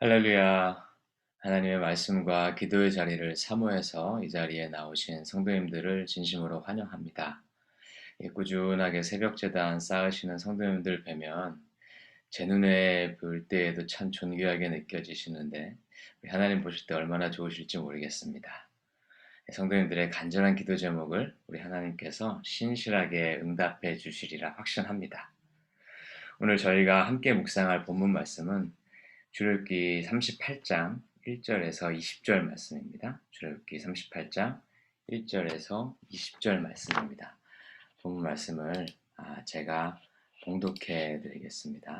할렐루야. 하나님의 말씀과 기도의 자리를 사모해서 이 자리에 나오신 성도님들을 진심으로 환영합니다. 꾸준하게 새벽제단 쌓으시는 성도님들 뵈면 제 눈에 볼 때에도 참 존귀하게 느껴지시는데 우리 하나님 보실 때 얼마나 좋으실지 모르겠습니다. 성도님들의 간절한 기도 제목을 우리 하나님께서 신실하게 응답해 주시리라 확신합니다. 오늘 저희가 함께 묵상할 본문 말씀은 출애굽기 38장 1절에서 20절 말씀입니다. 출애굽기 38장 1절에서 20절 말씀입니다. 본문 말씀을 제가 봉독해 드리겠습니다.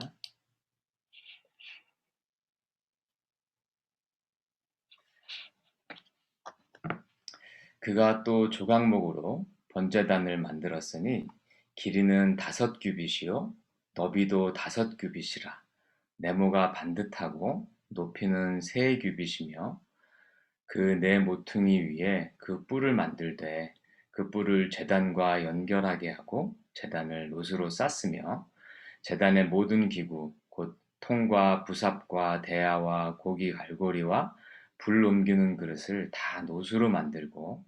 그가 또 조각목으로 번제단을 만들었으니 길이는 5규빗이요 너비도 5규빗이라. 네모가 반듯하고 높이는 3규빗이며 그 네 모퉁이 위에 그 뿔을 만들되 그 뿔을 제단과 연결하게 하고 제단을 노수로 쌌으며 제단의 모든 기구 곧 통과 부삽과 대야와 고기 갈고리와 불 옮기는 그릇을 다 노수로 만들고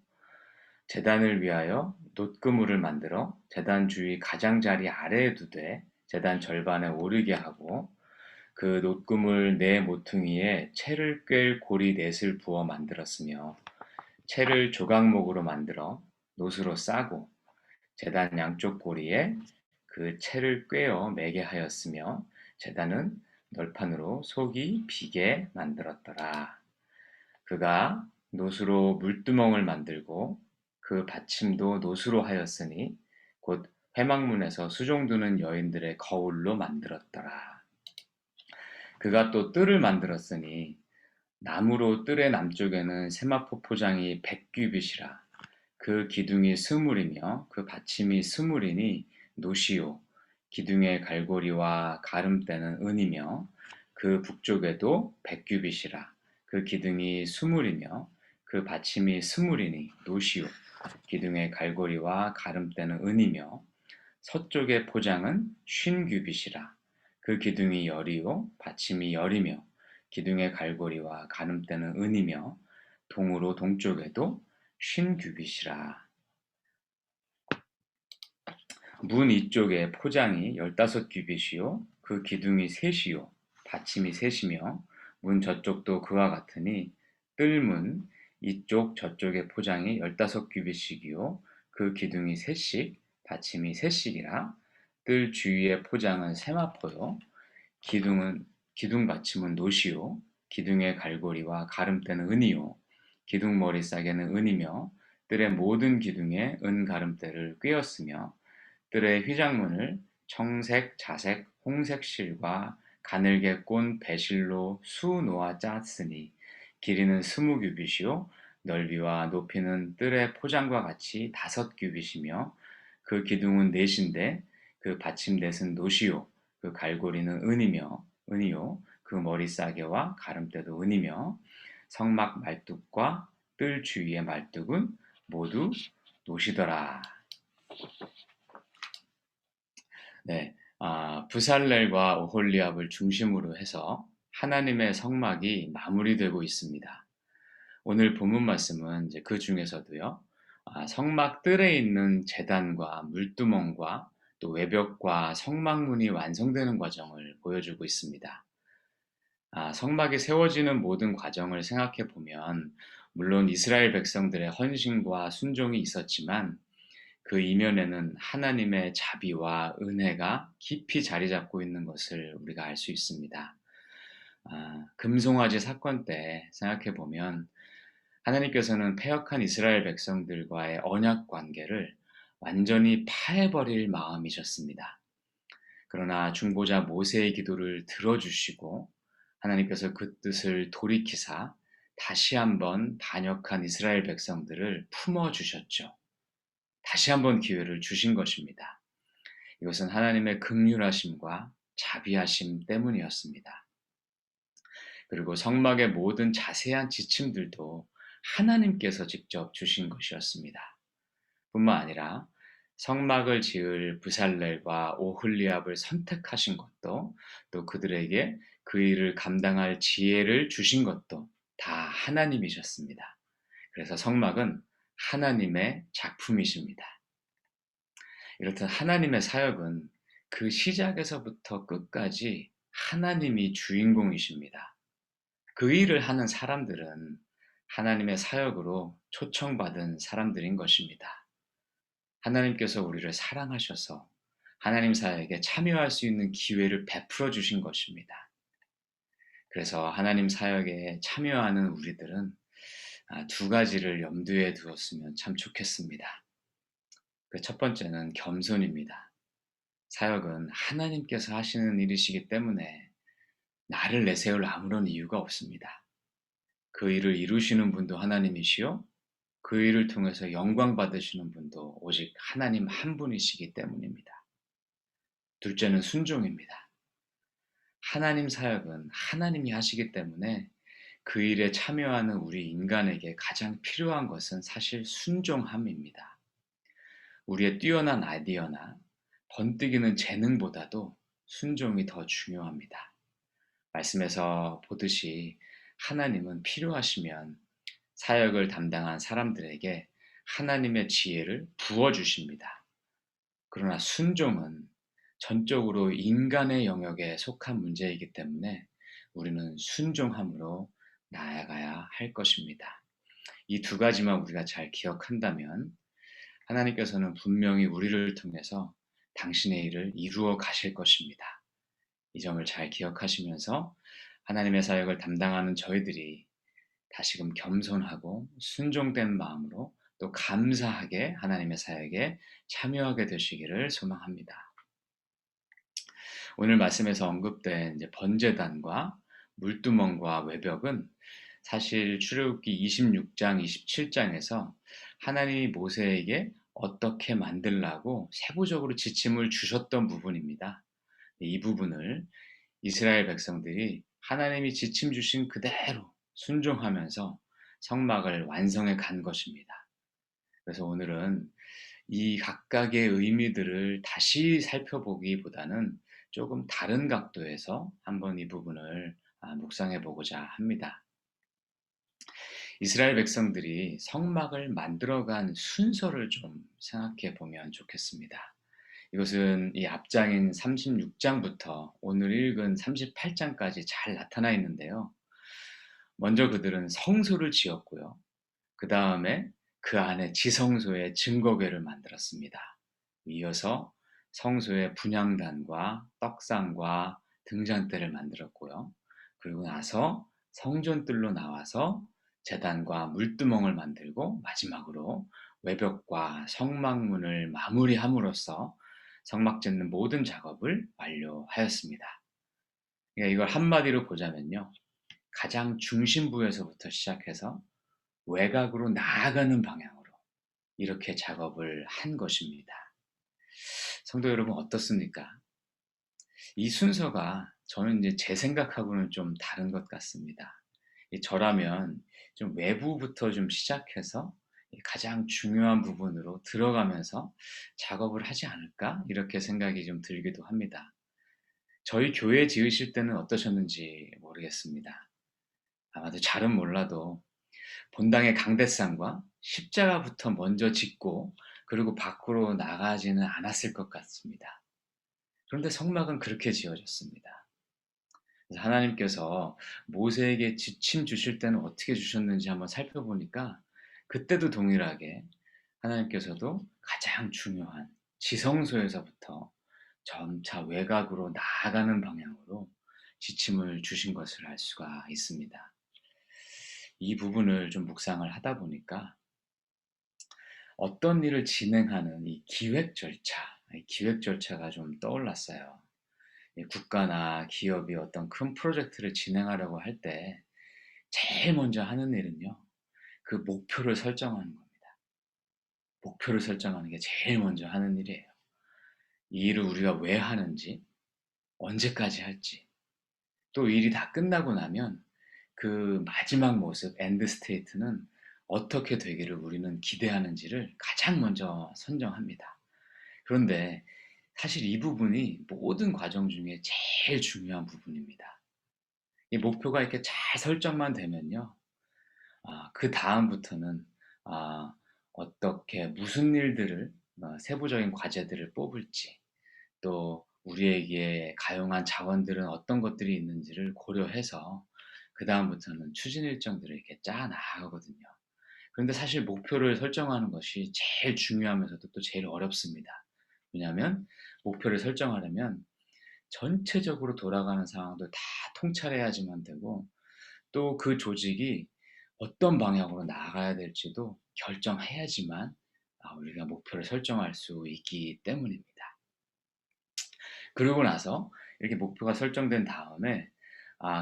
제단을 위하여 놋그물을 만들어 제단 주위 가장자리 아래에 두되 제단 절반에 오르게 하고 그 놋금을 네 모퉁이에 채를 꿰 고리 넷을 부어 만들었으며 채를 조각목으로 만들어 놋으로 싸고 제단 양쪽 고리에 그 채를 꿰어 매게 하였으며 제단은 널판으로 속이 비게 만들었더라. 그가 놋으로 물두멍을 만들고 그 받침도 놋으로 하였으니 곧 회막문에서 수종 두는 여인들의 거울로 만들었더라. 그가 또 뜰을 만들었으니 나무로 뜰의 남쪽에는 세마포 포장이 100규빗이라. 그 기둥이 스물이며 그 받침이 스물이니 노시오. 기둥의 갈고리와 가름대는 은이며 그 북쪽에도 100규빗이라. 그 기둥이 스물이며 그 받침이 스물이니 노시오. 기둥의 갈고리와 가름대는 은이며 서쪽의 포장은 50규빗이라. 그 기둥이 열이요 받침이 열이며 기둥의 갈고리와 가름대는 은이며 동으로 동쪽에도 50규빗이라. 문 이쪽에 포장이 15규빗이요 그 기둥이 셋이요 받침이 셋이며 문 저쪽도 그와 같으니 뜰문 이쪽 저쪽의 포장이 15규빗씩이요 그 기둥이 셋씩 받침이 셋씩이라. 뜰 주위의 포장은 세마포요 기둥 받침은 노시요 기둥의 갈고리와 가름대는 은이요 기둥 머리싸개는 은이며 뜰의 모든 기둥에 은 가름대를 꿰었으며 뜰의 휘장문을 청색, 자색, 홍색 실과 가늘게 꼰 배실로 수놓아 짰으니 길이는 20규빗이요 넓이와 높이는 뜰의 포장과 같이 5규빗이며 그 기둥은 넷인데 그 받침 넷은 노시요 그 갈고리는 은이요 그 머리싸개와 가름대도 은이며 성막 말뚝과 뜰 주위의 말뚝은 모두 노시더라. 네, 부살렐과 오홀리압을 중심으로 해서 하나님의 성막이 마무리되고 있습니다. 오늘 본문 말씀은 이제 그 중에서도요, 성막 뜰에 있는 제단과 물두멍과 또 외벽과 성막문이 완성되는 과정을 보여주고 있습니다. 성막이 세워지는 모든 과정을 생각해 보면, 물론 이스라엘 백성들의 헌신과 순종이 있었지만, 그 이면에는 하나님의 자비와 은혜가 깊이 자리 잡고 있는 것을 우리가 알 수 있습니다. 금송아지 사건 때 생각해 보면 하나님께서는 패역한 이스라엘 백성들과의 언약 관계를 완전히 파해버릴 마음이셨습니다. 그러나 중보자 모세의 기도를 들어주시고 하나님께서 그 뜻을 돌이키사 다시 한번 반역한 이스라엘 백성들을 품어주셨죠. 다시 한번 기회를 주신 것입니다. 이것은 하나님의 긍휼하심과 자비하심 때문이었습니다. 그리고 성막의 모든 자세한 지침들도 하나님께서 직접 주신 것이었습니다. 뿐만 아니라 성막을 지을 부살렐과 오홀리압을 선택하신 것도, 또 그들에게 그 일을 감당할 지혜를 주신 것도 다 하나님이셨습니다. 그래서 성막은 하나님의 작품이십니다. 이렇듯 하나님의 사역은 그 시작에서부터 끝까지 하나님이 주인공이십니다. 그 일을 하는 사람들은 하나님의 사역으로 초청받은 사람들인 것입니다. 하나님께서 우리를 사랑하셔서 하나님 사역에 참여할 수 있는 기회를 베풀어 주신 것입니다. 그래서 하나님 사역에 참여하는 우리들은 두 가지를 염두에 두었으면 참 좋겠습니다. 그 첫 번째는 겸손입니다. 사역은 하나님께서 하시는 일이시기 때문에 나를 내세울 아무런 이유가 없습니다. 그 일을 이루시는 분도 하나님이시요, 그 일을 통해서 영광 받으시는 분도 오직 하나님 한 분이시기 때문입니다. 둘째는 순종입니다. 하나님 사역은 하나님이 하시기 때문에 그 일에 참여하는 우리 인간에게 가장 필요한 것은 사실 순종함입니다. 우리의 뛰어난 아이디어나 번뜩이는 재능보다도 순종이 더 중요합니다. 말씀에서 보듯이 하나님은 필요하시면 사역을 담당한 사람들에게 하나님의 지혜를 부어주십니다. 그러나 순종은 전적으로 인간의 영역에 속한 문제이기 때문에 우리는 순종함으로 나아가야 할 것입니다. 이 두 가지만 우리가 잘 기억한다면 하나님께서는 분명히 우리를 통해서 당신의 일을 이루어 가실 것입니다. 이 점을 잘 기억하시면서 하나님의 사역을 담당하는 저희들이 다시금 겸손하고 순종된 마음으로 또 감사하게 하나님의 사역에 참여하게 되시기를 소망합니다. 오늘 말씀에서 언급된 번제단과 물두멍과 외벽은 사실 출애굽기 26장, 27장에서 하나님이 모세에게 어떻게 만들라고 세부적으로 지침을 주셨던 부분입니다. 이 부분을 이스라엘 백성들이 하나님이 지침 주신 그대로 순종하면서 성막을 완성해 간 것입니다. 그래서 오늘은 이 각각의 의미들을 다시 살펴보기보다는 조금 다른 각도에서 한번 이 부분을 묵상해 보고자 합니다. 이스라엘 백성들이 성막을 만들어간 순서를 좀 생각해 보면 좋겠습니다. 이것은 이 앞장인 36장부터 오늘 읽은 38장까지 잘 나타나 있는데요. 먼저 그들은 성소를 지었고요. 그 다음에 그 안에 지성소의 증거궤를 만들었습니다. 이어서 성소의 분향단과 떡상과 등잔대를 만들었고요. 그리고 나서 성전뜰로 나와서 제단과 물두멍을 만들고 마지막으로 외벽과 성막문을 마무리함으로써 성막 짓는 모든 작업을 완료하였습니다. 그러니까 이걸 한마디로 보자면요. 가장 중심부에서부터 시작해서 외곽으로 나아가는 방향으로 이렇게 작업을 한 것입니다. 성도 여러분 어떻습니까? 이 순서가 저는 이제 제 생각하고는 좀 다른 것 같습니다. 저라면 좀 외부부터 좀 시작해서 가장 중요한 부분으로 들어가면서 작업을 하지 않을까? 이렇게 생각이 좀 들기도 합니다. 저희 교회 지으실 때는 어떠셨는지 모르겠습니다. 아마도 잘은 몰라도 본당의 강대상과 십자가부터 먼저 짓고 그리고 밖으로 나가지는 않았을 것 같습니다. 그런데 성막은 그렇게 지어졌습니다. 그래서 하나님께서 모세에게 지침 주실 때는 어떻게 주셨는지 한번 살펴보니까 그때도 동일하게 하나님께서도 가장 중요한 지성소에서부터 점차 외곽으로 나아가는 방향으로 지침을 주신 것을 알 수가 있습니다. 이 부분을 좀 묵상을 하다 보니까 어떤 일을 진행하는 이 기획 절차, 이 기획 절차가 좀 떠올랐어요. 이 국가나 기업이 어떤 큰 프로젝트를 진행하려고 할 때 제일 먼저 하는 일은요, 그 목표를 설정하는 겁니다. 목표를 설정하는 게 제일 먼저 하는 일이에요. 이 일을 우리가 왜 하는지, 언제까지 할지, 또 일이 다 끝나고 나면 그 마지막 모습, 엔드 스테이트는 어떻게 되기를 우리는 기대하는지를 가장 먼저 선정합니다. 그런데 사실 이 부분이 모든 과정 중에 제일 중요한 부분입니다. 이 목표가 이렇게 잘 설정만 되면요. 그다음부터는 아 어떻게 무슨 일들을 세부적인 과제들을 뽑을지, 또 우리에게 가용한 자원들은 어떤 것들이 있는지를 고려해서 그다음부터는 추진 일정들을 이렇게 짜 나가거든요. 그런데 사실 목표를 설정하는 것이 제일 중요하면서도 또 제일 어렵습니다. 왜냐하면 목표를 설정하려면 전체적으로 돌아가는 상황도 다 통찰해야지만 되고, 또 그 조직이 어떤 방향으로 나아가야 될지도 결정해야지만 우리가 목표를 설정할 수 있기 때문입니다. 그러고 나서 이렇게 목표가 설정된 다음에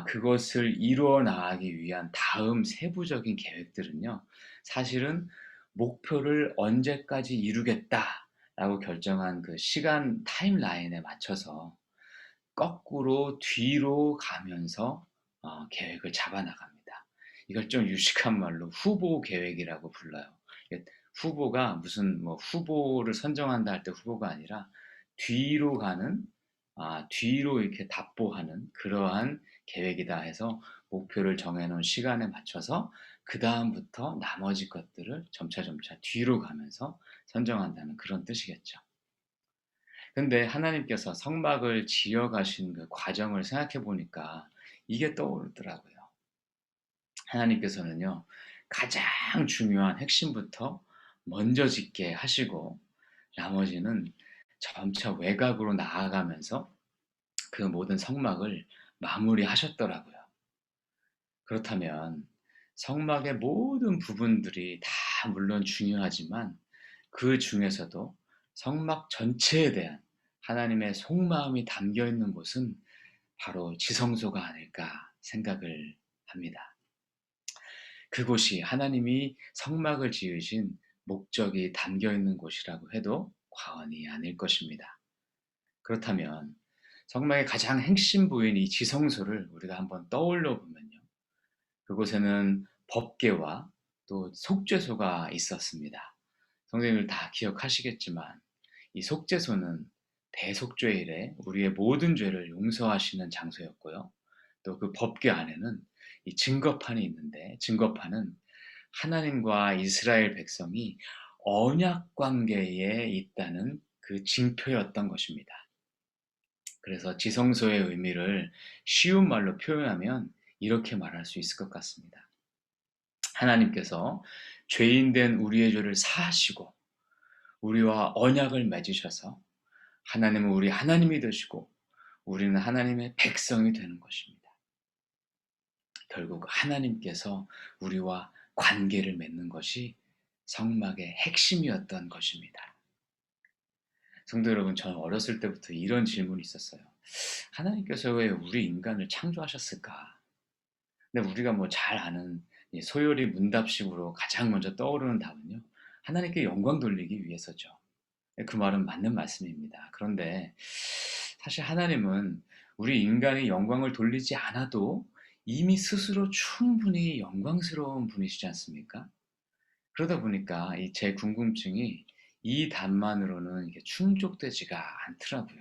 그것을 이루어 나가기 위한 다음 세부적인 계획들은요. 사실은 목표를 '언제까지 이루겠다.'라고 결정한 그 시간 타임라인에 맞춰서 거꾸로 뒤로 가면서 계획을 잡아 나갑니다. 이걸 좀 유식한 말로 후보 계획이라고 불러요. 이게 후보가 무슨 뭐 후보를 선정한다 할 때 후보가 아니라 뒤로 가는, 뒤로 이렇게 답보하는 그러한 계획이다 해서 목표를 정해 놓은 시간에 맞춰서 그다음부터 나머지 것들을 점차점차 뒤로 가면서 선정한다는 그런 뜻이겠죠. 근데 하나님께서 성막을 지어 가신 그 과정을 생각해 보니까 이게 떠오르더라고요. 하나님께서는요, 가장 중요한 핵심부터 먼저 짓게 하시고 나머지는 점차 외곽으로 나아가면서 그 모든 성막을 마무리하셨더라고요. 그렇다면 성막의 모든 부분들이 다 물론 중요하지만 그 중에서도 성막 전체에 대한 하나님의 속마음이 담겨 있는 곳은 바로 지성소가 아닐까 생각을 합니다. 그곳이 하나님이 성막을 지으신 목적이 담겨 있는 곳이라고 해도 과언이 아닐 것입니다. 그렇다면 성막의 가장 핵심 부인 이 지성소를 우리가 한번 떠올려 보면요. 그곳에는 법궤와 또 속죄소가 있었습니다. 성도님들 다 기억하시겠지만 이 속죄소는 대속죄일에 우리의 모든 죄를 용서하시는 장소였고요. 또 그 법궤 안에는 이 증거판이 있는데, 증거판은 하나님과 이스라엘 백성이 언약 관계에 있다는 그 징표였던 것입니다. 그래서 지성소의 의미를 쉬운 말로 표현하면 이렇게 말할 수 있을 것 같습니다. 하나님께서 죄인된 우리의 죄를 사하시고 우리와 언약을 맺으셔서 하나님은 우리 하나님이 되시고 우리는 하나님의 백성이 되는 것입니다. 결국 하나님께서 우리와 관계를 맺는 것이 성막의 핵심이었던 것입니다. 성도 여러분, 저는 어렸을 때부터 이런 질문이 있었어요. 하나님께서 왜 우리 인간을 창조하셨을까? 근데 우리가 뭐 잘 아는 이 소요리 문답식으로 가장 먼저 떠오르는 답은요. 하나님께 영광 돌리기 위해서죠. 그 말은 맞는 말씀입니다. 그런데 사실 하나님은 우리 인간이 영광을 돌리지 않아도 이미 스스로 충분히 영광스러운 분이시지 않습니까? 그러다 보니까 이 제 궁금증이 이 답만으로는 이게 충족되지가 않더라고요.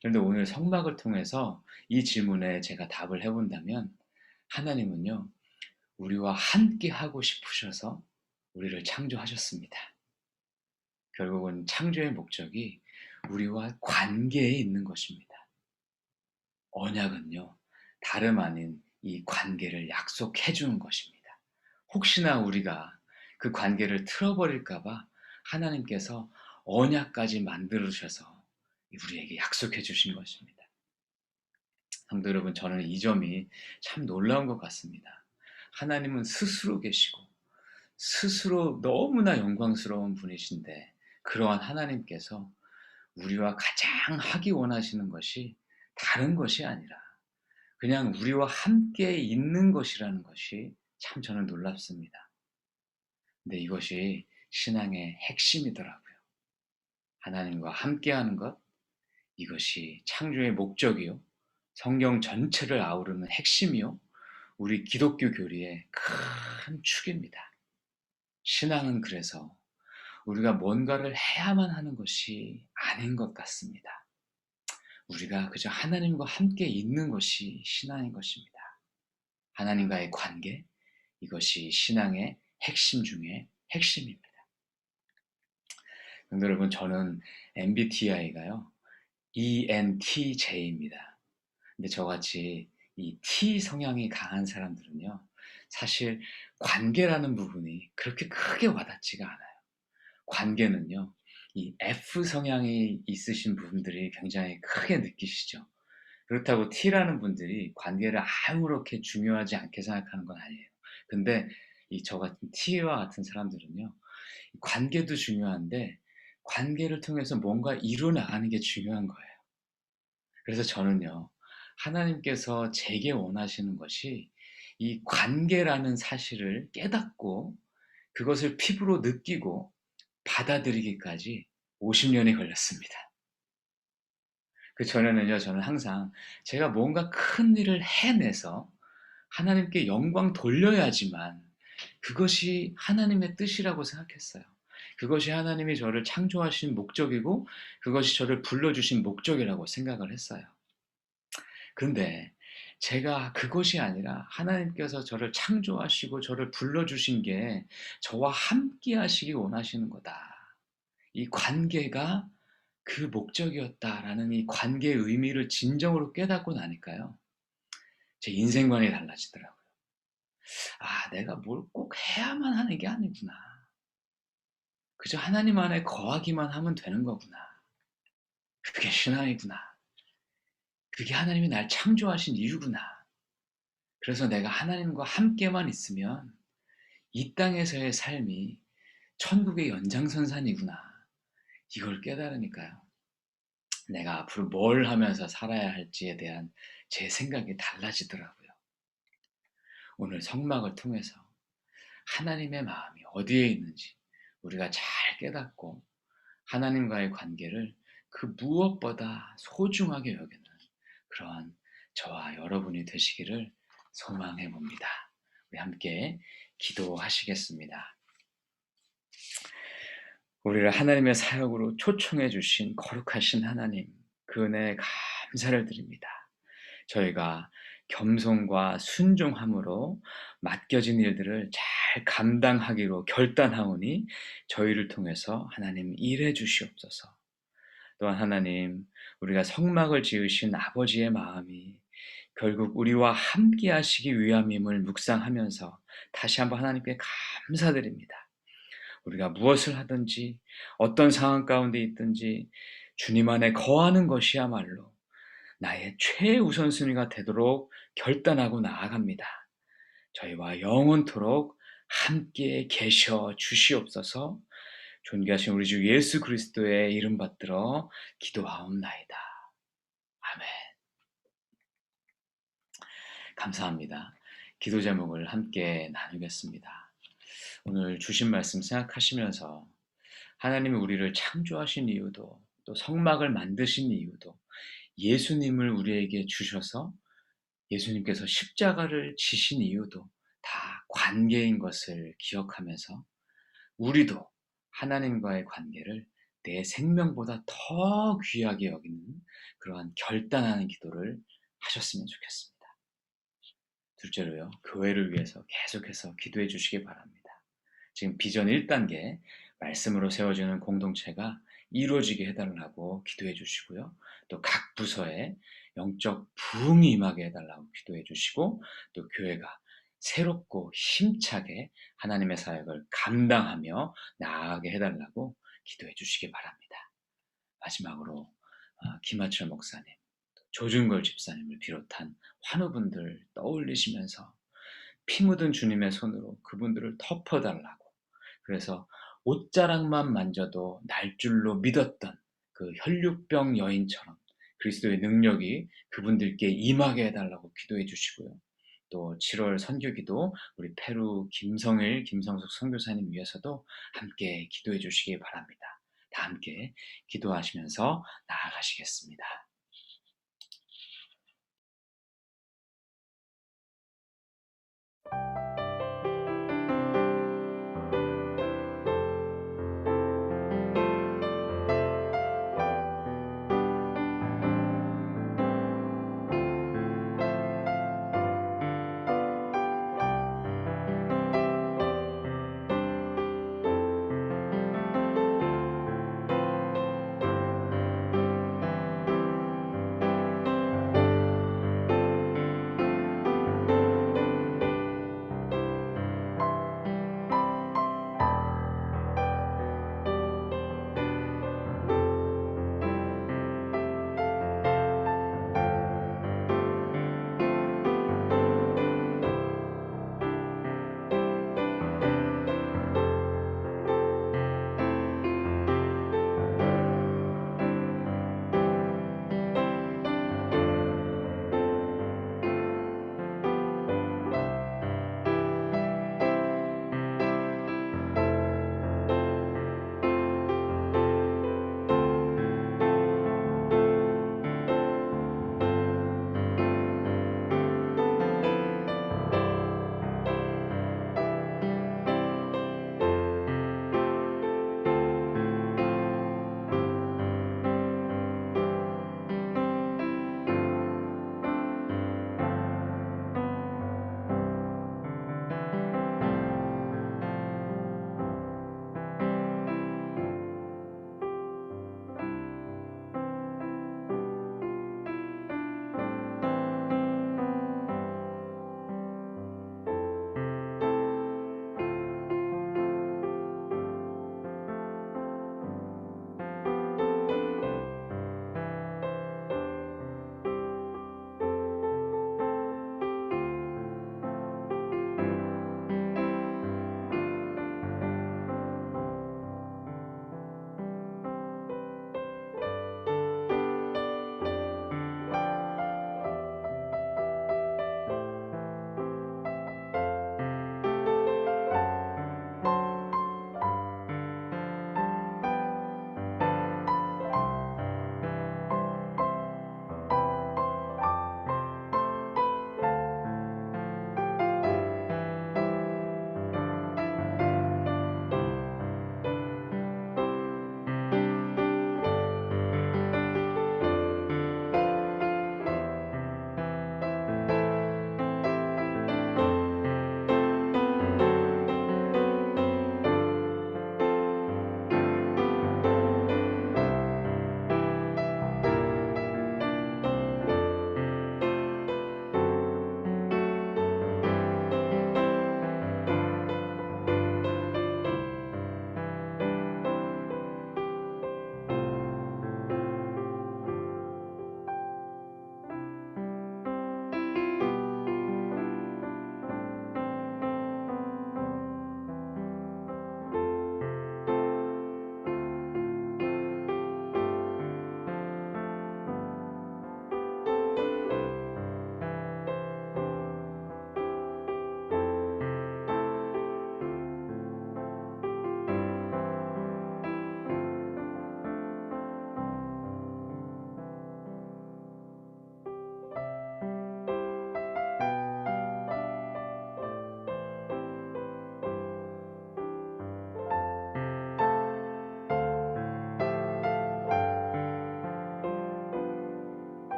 그런데 오늘 성막을 통해서 이 질문에 제가 답을 해본다면 하나님은요, 우리와 함께 하고 싶으셔서 우리를 창조하셨습니다. 결국은 창조의 목적이 우리와 관계에 있는 것입니다. 언약은요, 다름 아닌 이 관계를 약속해 주는 것입니다. 혹시나 우리가 그 관계를 틀어버릴까 봐 하나님께서 언약까지 만들으셔서 우리에게 약속해 주신 것입니다. 성도 여러분, 저는 이 점이 참 놀라운 것 같습니다. 하나님은 스스로 계시고 스스로 너무나 영광스러운 분이신데, 그러한 하나님께서 우리와 가장 하기 원하시는 것이 다른 것이 아니라 그냥 우리와 함께 있는 것이라는 것이 참 저는 놀랍습니다. 근데 이것이 신앙의 핵심이더라고요. 하나님과 함께하는 것, 이것이 창조의 목적이요, 성경 전체를 아우르는 핵심이요, 우리 기독교 교리의 큰 축입니다. 신앙은 그래서 우리가 뭔가를 해야만 하는 것이 아닌 것 같습니다. 우리가 그저 하나님과 함께 있는 것이 신앙인 것입니다. 하나님과의 관계, 이것이 신앙의 핵심 중에 핵심입니다. 근데 여러분, 저는 MBTI가요, ENTJ입니다. 근데 저같이 이 T 성향이 강한 사람들은요, 사실 관계라는 부분이 그렇게 크게 와닿지가 않아요. 관계는요, 이 F 성향이 있으신 분들이 굉장히 크게 느끼시죠. 그렇다고 T라는 분들이 관계를 아무렇게 중요하지 않게 생각하는 건 아니에요. 근데 이 저 같은 T와 같은 사람들은요, 관계도 중요한데 관계를 통해서 뭔가 이루어 나가는 게 중요한 거예요. 그래서 저는요, 하나님께서 제게 원하시는 것이 이 관계라는 사실을 깨닫고 그것을 피부로 느끼고 받아들이기까지 50년이 걸렸습니다. 그전에는요, 저는 항상 제가 뭔가 큰 일을 해내서 하나님께 영광 돌려야지만 그것이 하나님의 뜻이라고 생각했어요. 그것이 하나님이 저를 창조하신 목적이고 그것이 저를 불러주신 목적이라고 생각을 했어요. 근데 제가 그것이 아니라 하나님께서 저를 창조하시고 저를 불러주신 게 저와 함께 하시기 원하시는 거다. 이 관계가 그 목적이었다라는 이 관계의 의미를 진정으로 깨닫고 나니까요, 제 인생관이 달라지더라고요. 아, 내가 뭘 꼭 해야만 하는 게 아니구나. 그저 하나님 안에 거하기만 하면 되는 거구나. 그게 신앙이구나. 그게 하나님이 날 창조하신 이유구나. 그래서 내가 하나님과 함께만 있으면 이 땅에서의 삶이 천국의 연장선상이구나. 이걸 깨달으니까요, 내가 앞으로 뭘 하면서 살아야 할지에 대한 제 생각이 달라지더라고요. 오늘 성막을 통해서 하나님의 마음이 어디에 있는지 우리가 잘 깨닫고 하나님과의 관계를 그 무엇보다 소중하게 여기는 그러한 저와 여러분이 되시기를 소망해 봅니다. 우리 함께 기도하시겠습니다. 우리를 하나님의 사역으로 초청해 주신 거룩하신 하나님, 그 은혜에 감사를 드립니다. 저희가 겸손과 순종함으로 맡겨진 일들을 잘 감당하기로 결단하오니 저희를 통해서 하나님 일해 주시옵소서. 또한 하나님, 우리가 성막을 지으신 아버지의 마음이 결국 우리와 함께 하시기 위함임을 묵상하면서 다시 한번 하나님께 감사드립니다. 우리가 무엇을 하든지 어떤 상황 가운데 있든지 주님 안에 거하는 것이야말로 나의 최우선순위가 되도록 결단하고 나아갑니다. 저희와 영원토록 함께 계셔 주시옵소서. 존귀하신 우리 주 예수 그리스도의 이름 받들어 기도하옵나이다. 아멘. 감사합니다. 기도 제목을 함께 나누겠습니다. 오늘 주신 말씀 생각하시면서 하나님이 우리를 창조하신 이유도, 또 성막을 만드신 이유도, 예수님을 우리에게 주셔서 예수님께서 십자가를 지신 이유도 다 관계인 것을 기억하면서 우리도 하나님과의 관계를 내 생명보다 더 귀하게 여기는 그러한 결단하는 기도를 하셨으면 좋겠습니다. 둘째로요, 교회를 위해서 계속해서 기도해 주시기 바랍니다. 지금 비전 1단계 말씀으로 세워지는 공동체가 이루어지게 해달라고 기도해 주시고요. 또 각 부서에 영적 부흥이 임하게 해달라고 기도해 주시고, 또 교회가 새롭고 힘차게 하나님의 사역을 감당하며 나아가게 해달라고 기도해 주시기 바랍니다. 마지막으로 김하철 목사님, 조준걸 집사님을 비롯한 환우분들 떠올리시면서 피 묻은 주님의 손으로 그분들을 덮어달라고, 그래서 옷자락만 만져도 날 줄로 믿었던 그 혈육병 여인처럼 그리스도의 능력이 그분들께 임하게 해달라고 기도해 주시고요. 또 7월 선교기도 우리 페루 김성숙 선교사님 위해서도 함께 기도해 주시기 바랍니다. 다 함께 기도하시면서 나아가시겠습니다.